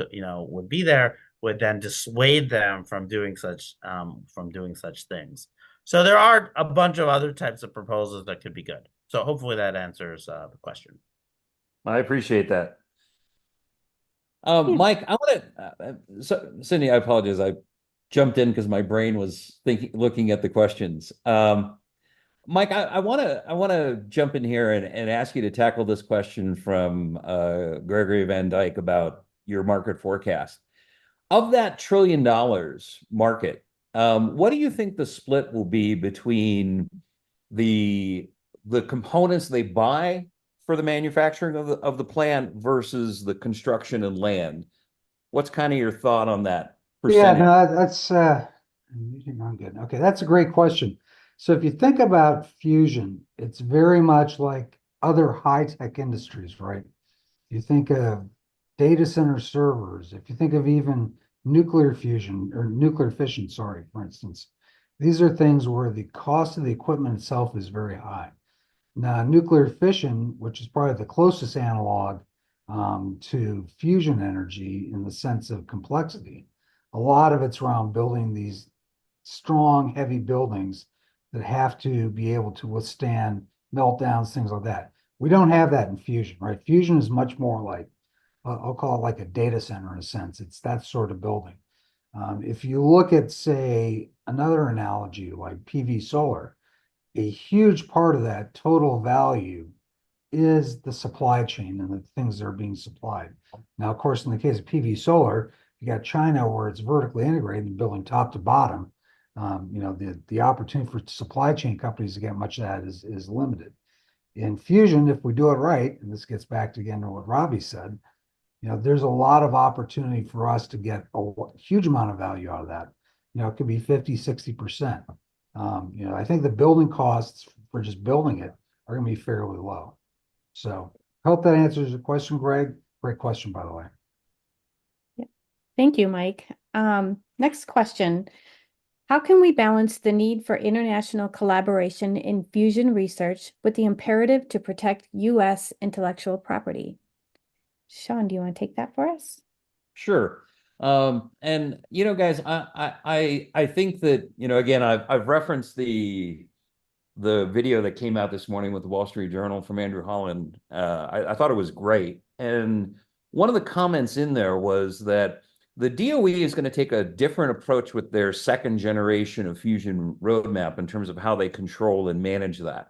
would be there, would then dissuade them from doing such things. So there are a bunch of other types of proposals that could be good. So hopefully that answers the question. I appreciate that. Yeah. Mike, I want so Cindy, I apologize. I jumped in because my brain was looking at the questions. Mike, I want to jump in here and ask you to tackle this question from Gregory Van Dyke about your market forecast. Of that $1 trillion market, what do you think the split will be between the components they buy for the manufacturing of the plant versus the construction and land? What's kind of your thought on that Yeah, percentage? no, that's I'm good. Okay, that's a great question. So if you think about fusion, it's very much like other high-tech industries, right? You think of data center servers, if you think of even nuclear fusion or nuclear fission, sorry, for instance, these are things where the cost of the equipment itself is very high. Now, nuclear fission, which is probably the closest analog to fusion energy in the sense of complexity, a lot of it's around building these strong, heavy buildings that have to be able to withstand meltdowns, things like that. We don't have that in fusion, right? Fusion is much more like, I'll call it like a data center in a sense. It's that sort of building. If you look at, say, another analogy like PV solar, a huge part of that total value is the supply chain and the things that are being supplied. Now, of course, in the case of PV solar, you got China where it's vertically integrated and building top to bottom. The opportunity for supply chain companies to get much of that is limited. In fusion, if we do it right, and this gets back to again to what Robbie said, there's a lot of opportunity for us to get a huge amount of value out of that. It could be 50, 60%. I think the building costs for just building it are going to be fairly low. So I hope that answers your question, Greg. Great question, by the way. Thank you, Mike. Next question. How can we balance the need for international collaboration in fusion research with the imperative to protect U.S. intellectual property? Sean, do you want to take that for us? Sure. And guys, I think that again, I've referenced the video that came out this morning with the Wall Street Journal from Andrew Holland. I thought it was great, and one of the comments in there was that the DOE is going to take a different approach with their second generation of fusion roadmap in terms of how they control and manage that.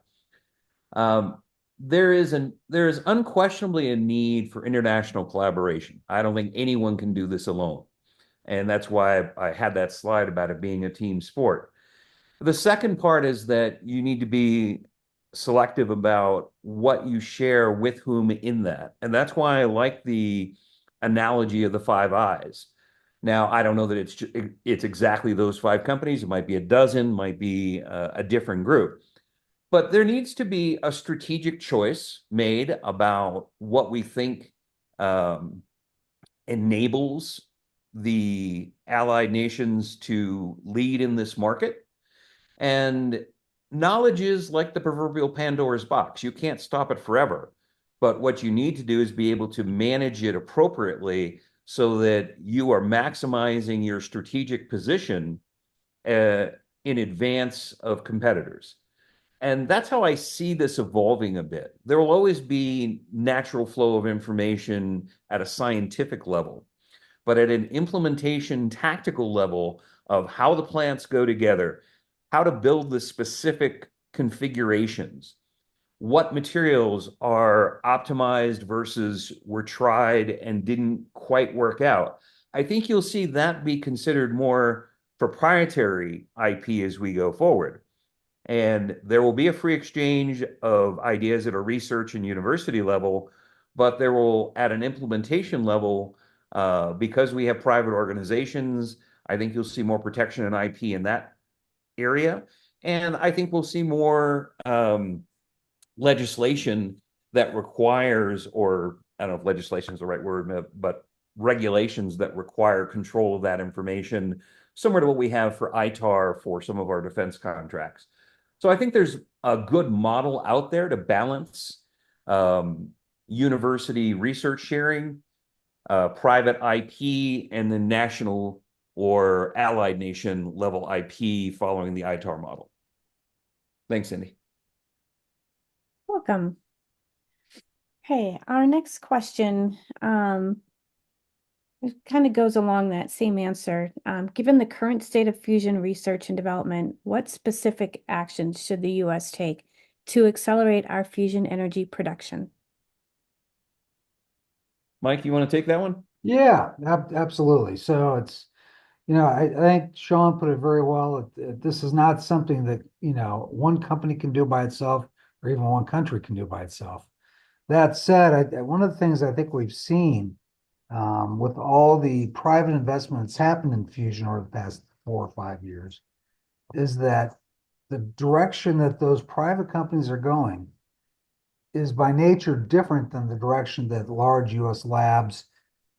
There is unquestionably a need for international collaboration. I don't think anyone can do this alone. And that's why I had that slide about it being a team sport. The second part is that you need to be selective about what you share with whom in that. And that's why I like the analogy of the five eyes. Now, I don't know that it's exactly those 5 companies. It might be a dozen, might be a different group. But there needs to be a strategic choice made about what we think um, enables the allied nations to lead in this market. And knowledge is like the proverbial Pandora's box. You can't stop it forever. But what you need to do is be able to manage it appropriately so that you are maximizing your strategic position uh, in advance of competitors. And that's how I see this evolving a bit. There will always be natural flow of information at a scientific level, but at an implementation tactical level of how the plants go together, how to build the specific configurations, what materials are optimized versus were tried and didn't quite work out. I think you'll see that be considered more proprietary IP as we go forward. And there will be a free exchange of ideas at a research and university level, but there will, at an implementation level, because we have private organizations, I think you'll see more protection in IP in that area. And I think we'll see more legislation that requires, or I don't know if legislation is the right word, but regulations that require control of that information, similar to what we have for ITAR for some of our defense contracts. So I think there's a good model out there to balance university research sharing, private IP, and then national or allied nation level IP following the ITAR model. Thanks, Cindy. Welcome. Okay, our next question it kind of goes along that same answer. Given the current state of fusion research and development, what specific actions should the U.S. take to accelerate our fusion energy production? Mike, you want to take that one? Yeah, absolutely. So it's, I think Sean put it very well. This is not something that, one company can do by itself or even one country can do by itself. That said, one of the things I think we've seen with all the private investments happened in fusion over the past 4 or 5 years is that the direction that those private companies are going is by nature different than the direction that large US labs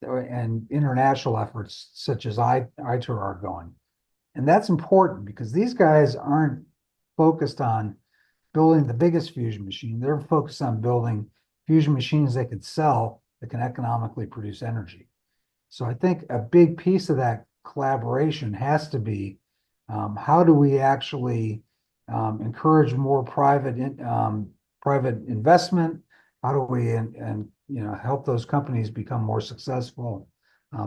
and international efforts such as ITER are going. And that's important because these guys aren't focused on building the biggest fusion machine. They're focused on building fusion machines they could sell that can economically produce energy. So I think a big piece of that collaboration has to be how do we actually encourage more private investment? How do we and help those companies become more successful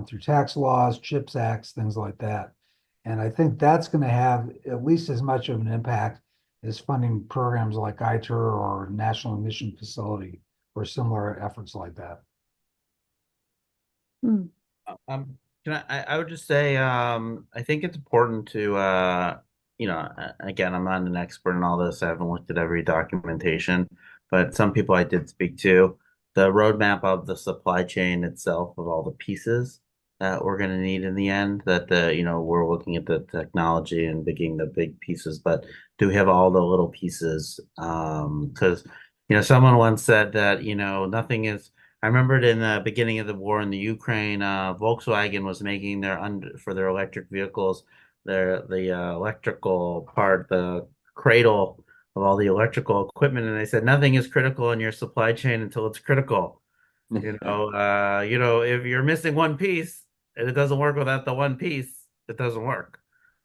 through tax laws, CHIPS Acts, things like that. And I think that's going to have at least as much of an impact as funding programs like ITER or National Emission Facility or similar efforts like that. Hmm. I would just say, I think it's important to, again, I'm not an expert in all this. I haven't looked at every documentation, but some people I did speak to, the roadmap of the supply chain itself of all the pieces that we're going to need in the end, that we're looking at the technology and picking the big pieces, but do we have all the little pieces? Because, someone once said that, nothing is, I remembered in the beginning of the war in the Ukraine, Volkswagen was making for their electric vehicles, the electrical part, the cradle of all the electrical equipment, and they said nothing is critical in your supply chain until it's critical. If you're missing one piece and it doesn't work without the one piece, it doesn't work.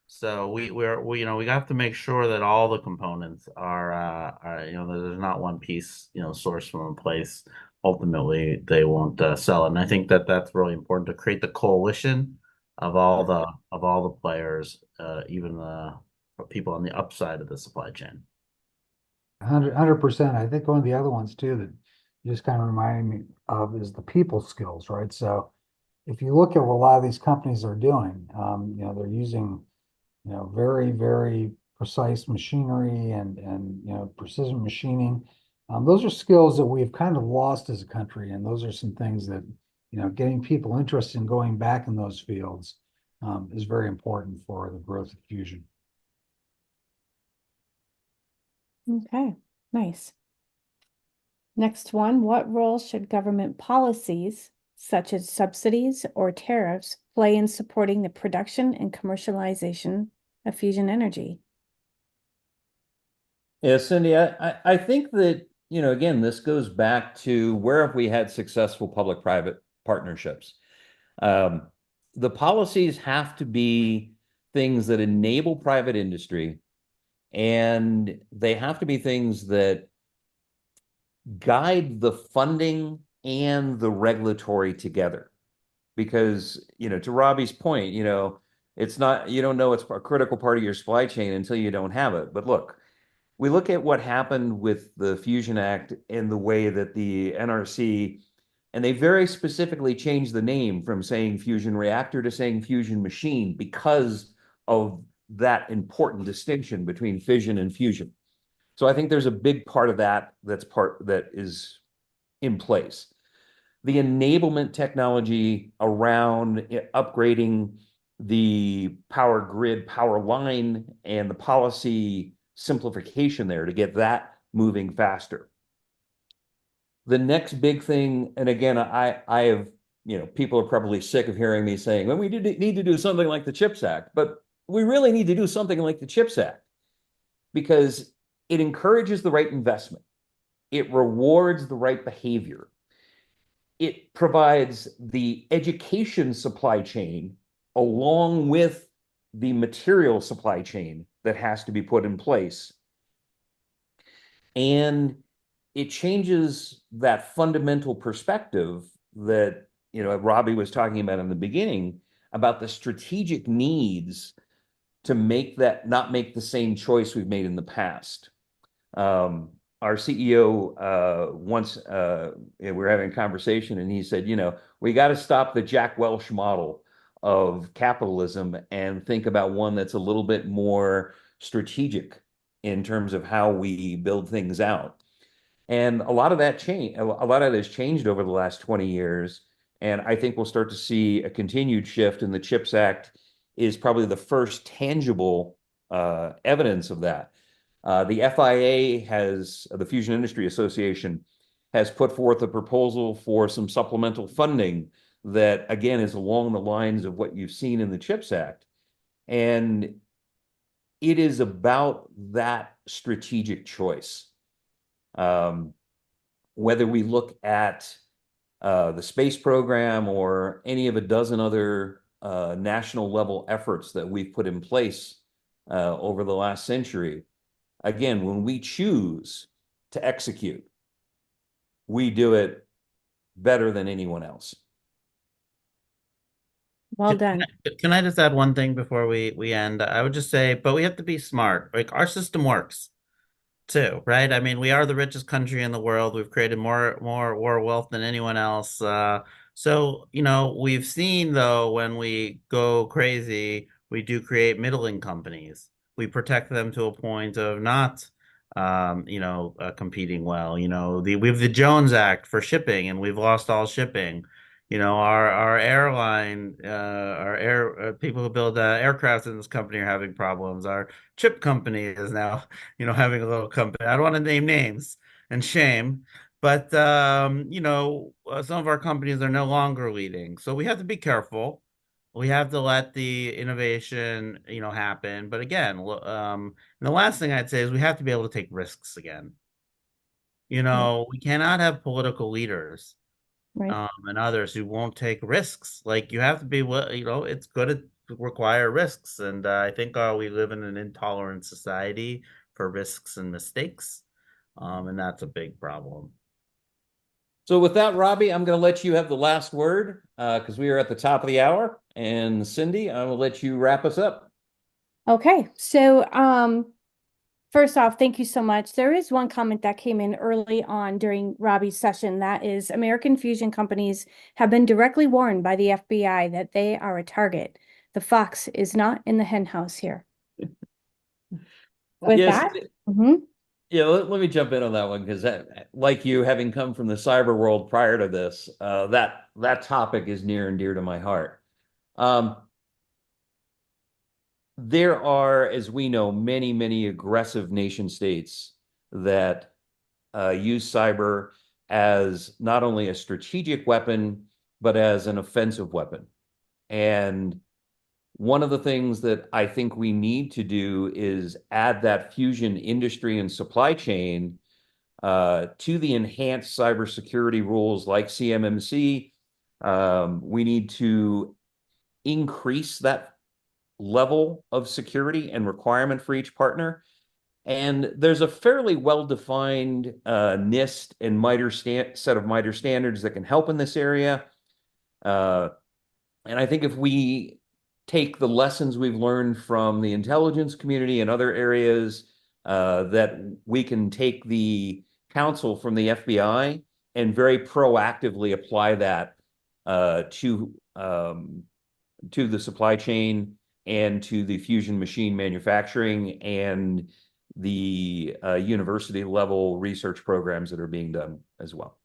So we have to make sure that all the components are there's not one piece sourced from a place. Ultimately, they won't sell it. And I think that that's really important to create the coalition of all the players, even the people on the upside of the supply chain. 100%. I think one of the other ones too that you just kind of reminded me of is the people skills, right? So if you look at what a lot of these companies are doing, they're using, very, very precise machinery and precision machining. Those are skills that we've kind of lost as a country, and those are some things that, getting people interested in going back in those fields is very important for the growth of fusion. Okay, nice. Next one, what role should government policies, such as subsidies or tariffs, play in supporting the production and commercialization of fusion energy? Yeah, Cindy, I think that, again, this goes back to where have we had successful public-private partnerships. Um, the policies have to be things that enable private industry, and they have to be things that guide the funding and the regulatory together. Because, to Robbie's point, it's not, you don't know it's a critical part of your supply chain until you don't have it. But look, we look at what happened with the Fusion Act and the way that the NRC, and they very specifically changed the name from saying fusion reactor to saying fusion machine because of that important distinction between fission and fusion. So I think there's a big part of that that is in place. The enablement technology around upgrading the power grid, power line, and the policy simplification there to get that moving faster. The next big thing, and again, I have, people are probably sick of hearing me saying, well, we need to do something like the CHIPS Act, but we really need to do something like the CHIPS Act because it encourages the right investment. It rewards the right behavior. It provides the education supply chain along with the material supply chain that has to be put in place. And it changes that fundamental perspective that, Robbie was talking about in the beginning about the strategic needs to not make the same choice we've made in the past. Our CEO once we were having a conversation, and he said, we got to stop the Jack Welch model of capitalism and think about one that's a little bit more strategic in terms of how we build things out. And a lot of that has changed over the last 20 years. And I think we'll start to see a continued shift, and the CHIPS Act is probably the first tangible evidence of that. The the Fusion Industry Association, has put forth a proposal for some supplemental funding that, again, is along the lines of what you've seen in the CHIPS Act. And it is about that strategic choice. Whether we look at the space program or any of a dozen other national level efforts that we've put in place over the last century, again, when we choose to execute, we do it better than anyone else. Well done. Can I just add one thing before we end? I would just say, but we have to be smart. Like our system works too, right? I mean, we are the richest country in the world. We've created more wealth than anyone else. So, we've seen though, when we go crazy, we do create middling companies. We protect them to a point of not, competing well. We have the Jones Act for shipping, and we've lost all shipping. Our airline, our air people who build aircraft in this company are having problems. Our chip company is now, having a little company. I don't want to name names and shame, but some of our companies are no longer leading. So we have to be careful. We have to let the innovation, happen. But again, the last thing I'd say is we have to be able to take risks again. We cannot have political leaders Right. and others who won't take risks. Like you have to be, it's going to require risks. And I think we live in an intolerant society for risks and mistakes. And that's a big problem. So with that, Robbie, I'm going to let you have the last word because we are at the top of the hour. And Cindy, I will let you wrap us up. Okay. So, first off, thank you so much. There is one comment that came in early on during Robbie's session. That is, American fusion companies have been directly warned by the FBI that they are a target. The fox is not in the hen house here. With Yes. that, mhm. Yeah, let me jump in on that one because, like you, having come from the cyber world prior to this, that topic is near and dear to my heart. there are, as we know, many, many aggressive nation states that use cyber as not only a strategic weapon, but as an offensive weapon. And one of the things that I think we need to is add that fusion industry and supply chain to the enhanced cybersecurity rules like CMMC. We need to increase that level of security and requirement for each partner. And there's a fairly well-defined NIST and set of MITRE standards that can help in this area. And I think if we take the lessons we've learned from the intelligence community and other areas, that we can take the counsel from the FBI and very proactively apply that to the supply chain and to the fusion machine manufacturing and the university level research programs that are being done as well.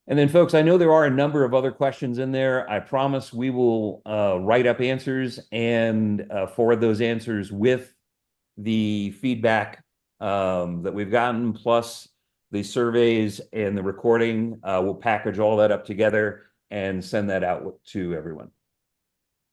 And then, folks, I know there are a number of other questions in there. I promise we will write up answers and forward those answers with the feedback that we've gotten, plus the surveys and the recording. We'll package all that up together and send that out to everyone.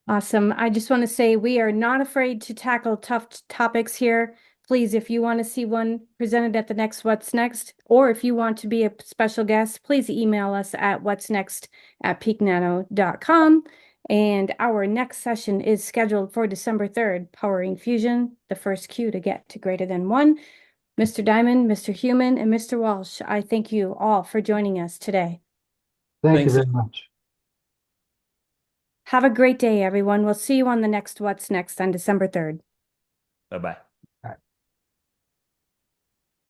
Awesome. I just want to say we are not afraid to tackle tough topics here. Please, if you want to see one presented at the next What's Next, or if you want to be a special guest, please email us at whatsnext@peaknano.com. And our next session is scheduled for December 3rd, Powering Fusion, the first Q to get to greater than 1. Mr. Diamond, Mr. Human, and Mr. Walsh, I thank you all for joining us today. Thank you Thanks. very much. Have a great day, everyone. We'll see you on the next What's Next on December 3rd. Bye-bye.